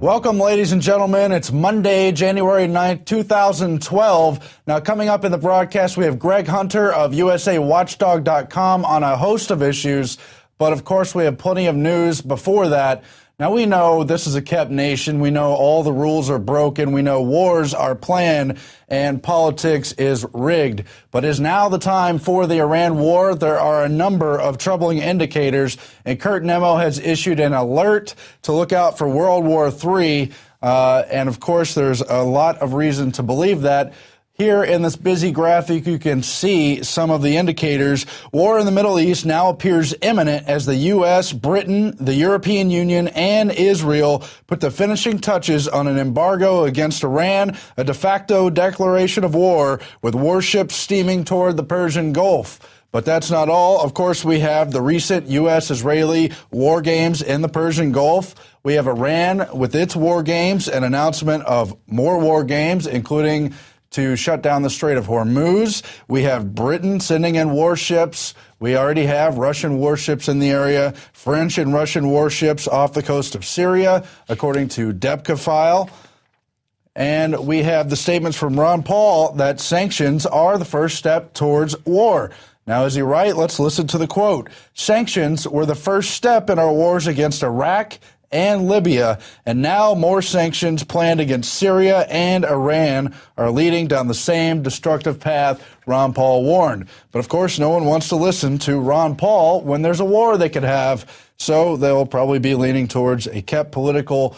Welcome, ladies and gentlemen. It's Monday, January 9th, 2012. Now, coming up in the broadcast, we have Greg Hunter of USAWatchdog.com on a host of issues. But, of course, we have plenty of news before that. Now, we know this is a kept nation. We know all the rules are broken. We know wars are planned and politics is rigged. But is now the time for the Iran war? There are a number of troubling indicators, and Kurt Nemo has issued an alert to look out for World War III. And, of course, there's a lot of reason to believe that. Here in this busy graphic, you can see some of the indicators. War in the Middle East now appears imminent as the U.S., Britain, the European Union, and Israel put the finishing touches on an embargo against Iran, a de facto declaration of war with warships steaming toward the Persian Gulf. But that's not all. Of course, we have the recent U.S.-Israeli war games in the Persian Gulf. We have Iran with its war games, an announcement of more war games, including to shut down the Strait of Hormuz. We have Britain sending in warships. We already have Russian warships in the area, French and Russian warships off the coast of Syria, according to Debka File. And we have the statements from Ron Paul that sanctions are the first step towards war. Now, is he right? Let's listen to the quote. Sanctions were the first step in our wars against Iraq and Libya, and now more sanctions planned against Syria and Iran are leading down the same destructive path Ron Paul warned. But of course, no one wants to listen to Ron Paul when there's a war they could have, so they'll probably be leaning towards a kept political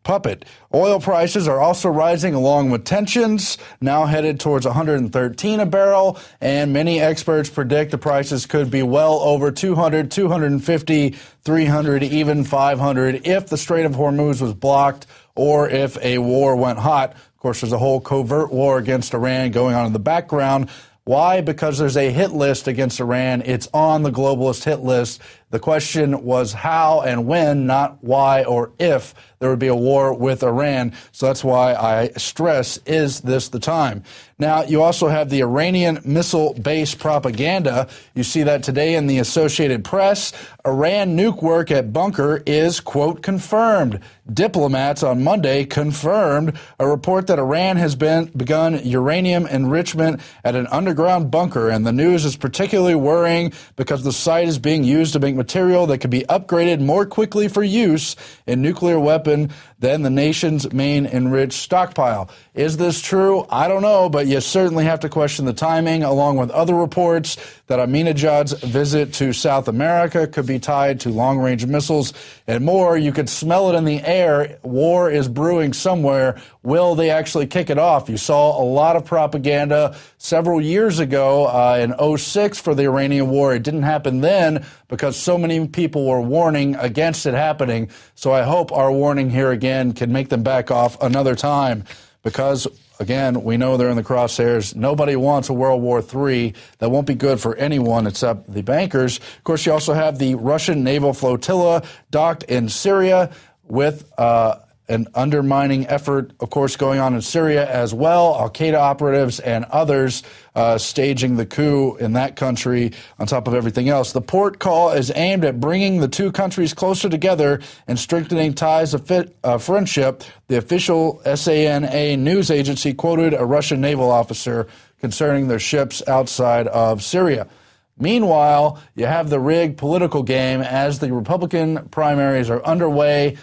puppet. Oil prices are also rising along with tensions, now headed towards $113 a barrel, and many experts predict the prices could be well over $200, $250, $300, even $500 if the Strait of Hormuz was blocked or if a war went hot. Of course, there's a whole covert war against Iran going on in the background. Why? Because there's a hit list against Iran. It's on the globalist hit list. The question was how and when, not why or if there would be a war with Iran. So that's why I stress, is this the time? Now, you also have the Iranian missile-based propaganda. You see that today in the Associated Press. Iran nuke work at bunker is, quote, confirmed. Diplomats on Monday confirmed a report that Iran has begun uranium enrichment at an underground bunker. And the news is particularly worrying because the site is being used to make material that could be upgraded more quickly for use in nuclear weapon than the nation's main enriched stockpile. Is this true? I don't know, but you certainly have to question the timing, along with other reports that Ahmadinejad's visit to South America could be tied to long-range missiles and more. You could smell it in the air. War is brewing somewhere. Will they actually kick it off? You saw a lot of propaganda several years ago in 06 for the Iranian war. It didn't happen then because so many people were warning against it happening. So I hope our warning here again can make them back off another time because, again, we know they're in the crosshairs. Nobody wants a World War III. That won't be good for anyone except the bankers. Of course, you also have the Russian naval flotilla docked in Syria with an undermining effort, of course, going on in Syria as well. Al-Qaeda operatives and others staging the coup in that country on top of everything else. The port call is aimed at bringing the two countries closer together and strengthening ties of friendship. The official SANA news agency quoted a Russian naval officer concerning their ships outside of Syria. Meanwhile, you have the rigged political game as the Republican primaries are underway.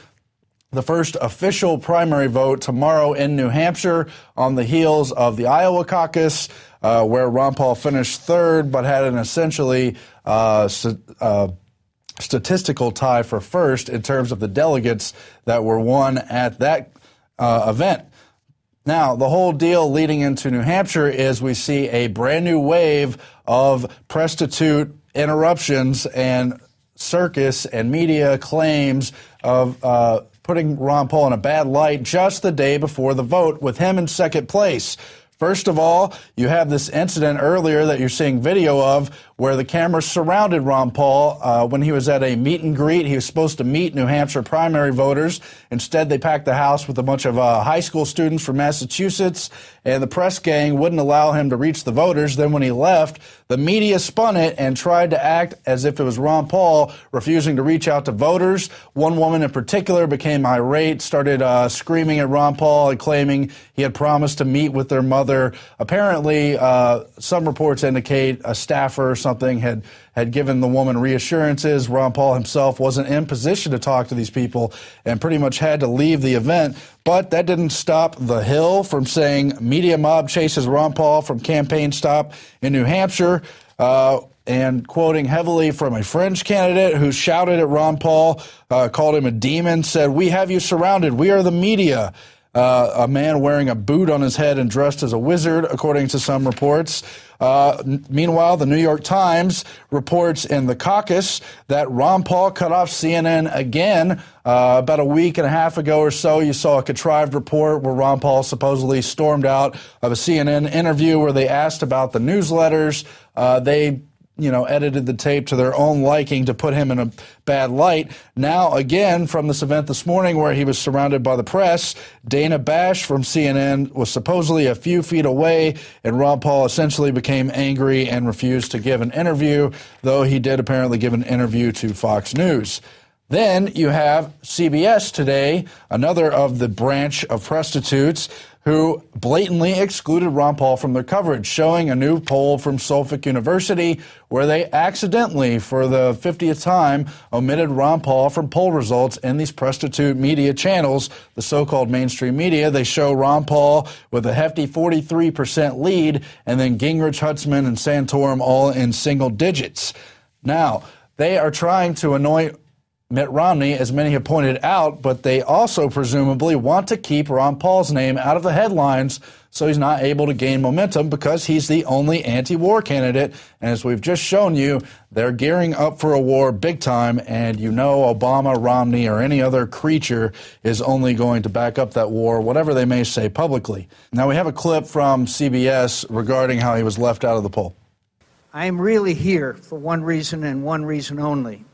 The first official primary vote tomorrow in New Hampshire on the heels of the Iowa caucus, where Ron Paul finished third but had an essentially statistical tie for first in terms of the delegates that were won at that event. Now, the whole deal leading into New Hampshire is we see a brand new wave of prostitute interruptions and circus and media claims of putting Ron Paul in a bad light just the day before the vote, with him in second place. First of all, you have this incident earlier that you're seeing video of where the cameras surrounded Ron Paul when he was at a meet and greet. He was supposed to meet New Hampshire primary voters. Instead, they packed the house with a bunch of high school students from Massachusetts, and the press gang wouldn't allow him to reach the voters. Then when he left, the media spun it and tried to act as if it was Ron Paul refusing to reach out to voters. One woman in particular became irate, started screaming at Ron Paul and claiming he had promised to meet with their mother. Apparently, some reports indicate a staffer or something had given the woman reassurances. Ron Paul himself wasn't in position to talk to these people and pretty much had to leave the event. But that didn't stop The Hill from saying media mob chases Ron Paul from campaign stop in New Hampshire, and quoting heavily from a French candidate who shouted at Ron Paul, called him a demon, said, "We have you surrounded. We are the media." A man wearing a boot on his head and dressed as a wizard, according to some reports. Meanwhile, the New York Times reports in the caucus that Ron Paul cut off CNN again. About a week and a half ago or so, you saw a contrived report where Ron Paul supposedly stormed out of a CNN interview where they asked about the newsletters. They edited the tape to their own liking to put him in a bad light. Now, again, from this event this morning where he was surrounded by the press, Dana Bash from CNN was supposedly a few feet away, and Ron Paul essentially became angry and refused to give an interview, though he did apparently give an interview to Fox News. Then you have CBS today, another of the branch of prostitutes, who blatantly excluded Ron Paul from their coverage, showing a new poll from Suffolk University where they accidentally, for the 50th time, omitted Ron Paul from poll results in these prostitute media channels, the so-called mainstream media. They show Ron Paul with a hefty 43% lead, and then Gingrich, Huntsman, and Santorum all in single digits. Now, they are trying to anoint Mitt Romney, as many have pointed out, but they also presumably want to keep Ron Paul's name out of the headlines so he's not able to gain momentum because he's the only anti-war candidate. And as we've just shown you, they're gearing up for a war big time, and Obama, Romney, or any other creature is only going to back up that war, whatever they may say publicly. Now, we have a clip from CBS regarding how he was left out of the poll. I am really here for one reason and one reason only.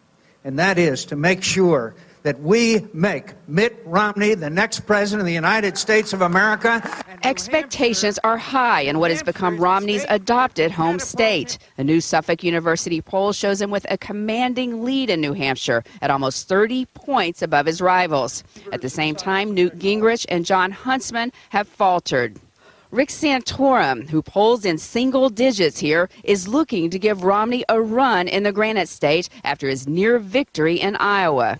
And that is to make sure that we make Mitt Romney the next president of the United States of America. Expectations are high in what has become Romney's adopted home state. A new Suffolk University poll shows him with a commanding lead in New Hampshire at almost 30 points above his rivals. At the same time, Newt Gingrich and John Huntsman have faltered. Rick Santorum, who polls in single digits here, is looking to give Romney a run in the Granite State after his near victory in Iowa.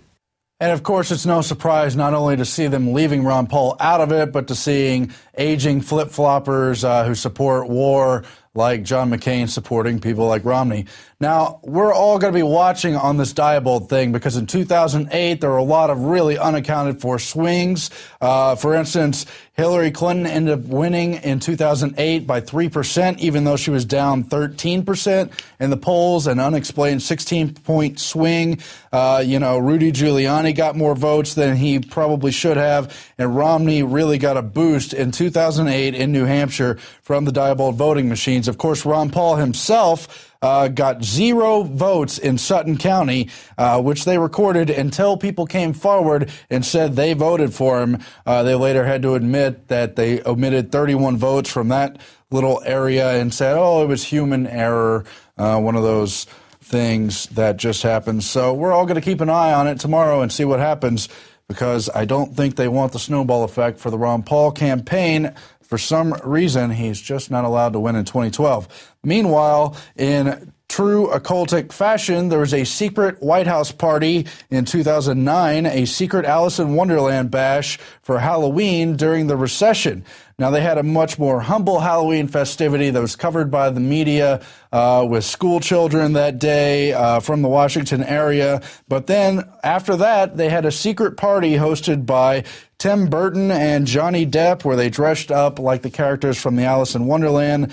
And, of course, it's no surprise not only to see them leaving Ron Paul out of it, but to seeing aging flip-floppers who support war, like John McCain supporting people like Romney. Now, we're all going to be watching on this Diebold thing because in 2008, there were a lot of really unaccounted for swings. For instance, Hillary Clinton ended up winning in 2008 by 3%, even though she was down 13% in the polls, an unexplained 16-point swing. Rudy Giuliani got more votes than he probably should have, and Romney really got a boost in 2008 in New Hampshire from the Diebold voting machines. Of course, Ron Paul himself got 0 votes in Sutton County, which they recorded until people came forward and said they voted for him. They later had to admit that they omitted 31 votes from that little area and said, oh, it was human error, one of those things that just happens. So we're all going to keep an eye on it tomorrow and see what happens, because I don't think they want the snowball effect for the Ron Paul campaign. For some reason, he's just not allowed to win in 2012. Meanwhile, in true occultic fashion, there was a secret White House party in 2009, a secret Alice in Wonderland bash for Halloween during the recession. Now, they had a much more humble Halloween festivity that was covered by the media with school children that day from the Washington area. But then after that, they had a secret party hosted by Tim Burton and Johnny Depp, where they dressed up like the characters from the Alice in Wonderland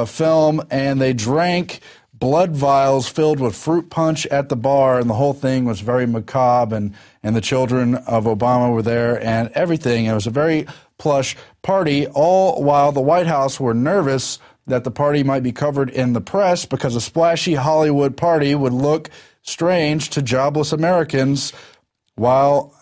film, and they drank blood vials filled with fruit punch at the bar, and the whole thing was very macabre, and the children of Obama were there and everything. It was a very plush party, all while the White House were nervous that the party might be covered in the press because a splashy Hollywood party would look strange to jobless Americans while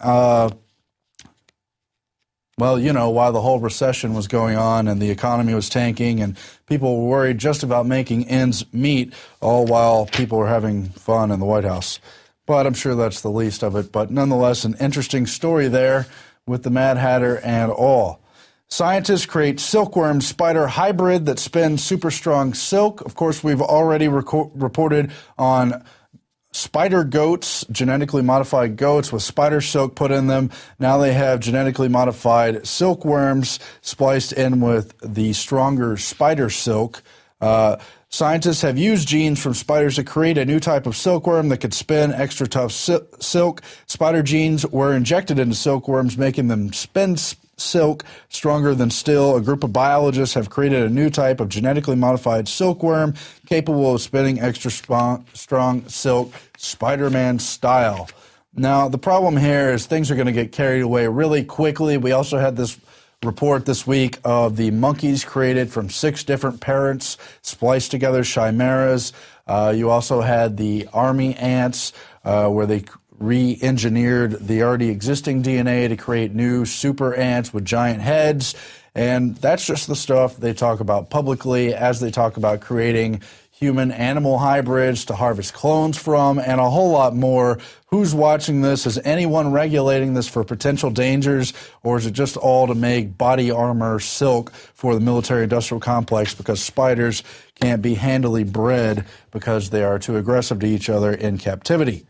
while the whole recession was going on and the economy was tanking and people were worried just about making ends meet, all while people were having fun in the White House. But I'm sure that's the least of it. But nonetheless, an interesting story there with the Mad Hatter and all. Scientists create silkworm spider hybrid that spins super strong silk. Of course, we've already reported on spider goats, genetically modified goats with spider silk put in them. Now they have genetically modified silkworms spliced in with the stronger spider silk. Scientists have used genes from spiders to create a new type of silkworm that could spin extra tough silk. Spider genes were injected into silkworms, making them spin silk stronger than steel. A group of biologists have created a new type of genetically modified silkworm capable of spinning extra strong silk, Spider-Man style. Now, the problem here is things are going to get carried away really quickly. We also had this report this week of the monkeys created from 6 different parents, spliced together chimeras. You also had the army ants where they re-engineered the already existing DNA to create new super ants with giant heads. And that's just the stuff they talk about publicly as they talk about creating human-animal hybrids to harvest clones from, and a whole lot more. Who's watching this? Is anyone regulating this for potential dangers, or is it just all to make body armor silk for the military-industrial complex because spiders can't be handily bred because they are too aggressive to each other in captivity?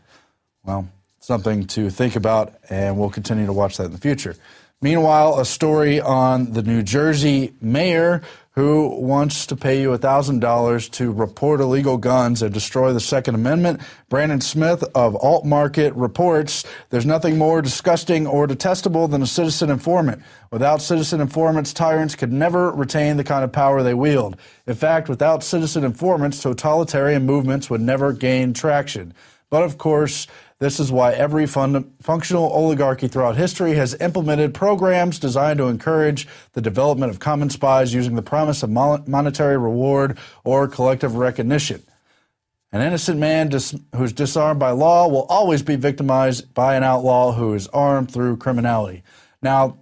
Well, something to think about, and we'll continue to watch that in the future. Meanwhile, a story on the New Jersey mayor who wants to pay you $1,000 to report illegal guns and destroy the Second Amendment. Brandon Smith of Alt Market reports there's nothing more disgusting or detestable than a citizen informant. Without citizen informants, tyrants could never retain the kind of power they wield. In fact, without citizen informants, totalitarian movements would never gain traction. But of course, this is why every functional oligarchy throughout history has implemented programs designed to encourage the development of common spies using the promise of monetary reward or collective recognition. An innocent man who's disarmed by law will always be victimized by an outlaw who is armed through criminality. Now,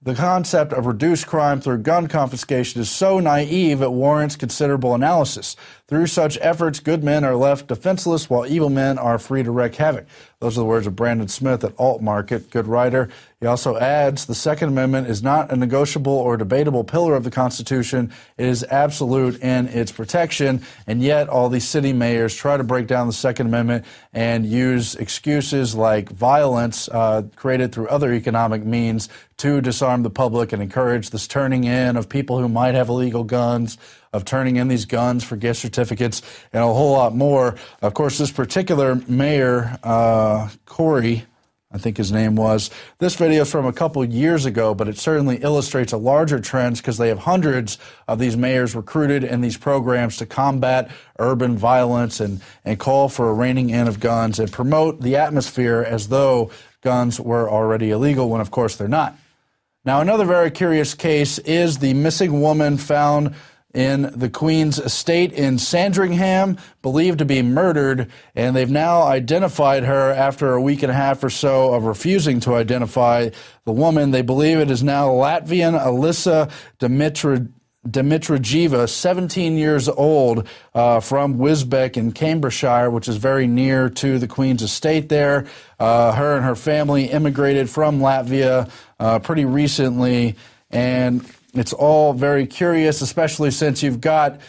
the concept of reduced crime through gun confiscation is so naive it warrants considerable analysis. Through such efforts, good men are left defenseless while evil men are free to wreak havoc. Those are the words of Brandon Smith at Alt Market, good writer. He also adds, the Second Amendment is not a negotiable or debatable pillar of the Constitution. It is absolute in its protection, and yet all these city mayors try to break down the Second Amendment and use excuses like violence created through other economic means to disarm the public and encourage this turning in of people who might have illegal guns, of turning in these guns for gift certificates, and a whole lot more. Of course, this particular mayor, Corey, I think his name was, this video is from a couple years ago, but it certainly illustrates a larger trend because they have hundreds of these mayors recruited in these programs to combat urban violence and call for a reining in of guns and promote the atmosphere as though guns were already illegal when, of course, they're not. Now, another very curious case is the missing woman found in the Queen's estate in Sandringham, believed to be murdered, and they've now identified her after a week and a half or so of refusing to identify the woman. They believe it is now Latvian Alisa Dimitrieva, 17 years old, from Wisbech in Cambridgeshire, which is very near to the Queen's estate there. Her and her family immigrated from Latvia pretty recently, and it's all very curious, especially since you've got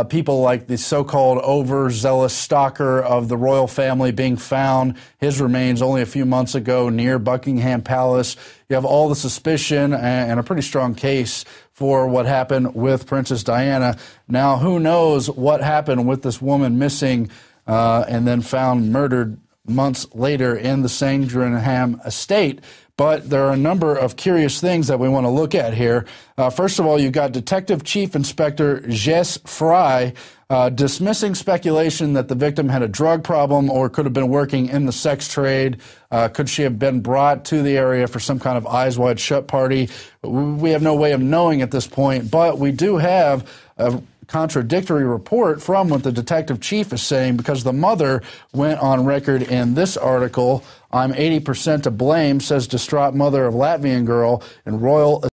people like the so-called overzealous stalker of the royal family being found, his remains only a few months ago near Buckingham Palace. You have all the suspicion and a pretty strong case for what happened with Princess Diana. Now, who knows what happened with this woman missing and then found murdered months later in the Sandringham estate. But there are a number of curious things that we want to look at here. First of all, you've got Detective Chief Inspector Jess Fry dismissing speculation that the victim had a drug problem or could have been working in the sex trade. Could she have been brought to the area for some kind of eyes wide shut party? We have no way of knowing at this point, but we do have a contradictory report from what the detective chief is saying, because the mother went on record in this article. I'm 80% to blame, says distraught mother of Latvian girl in Royal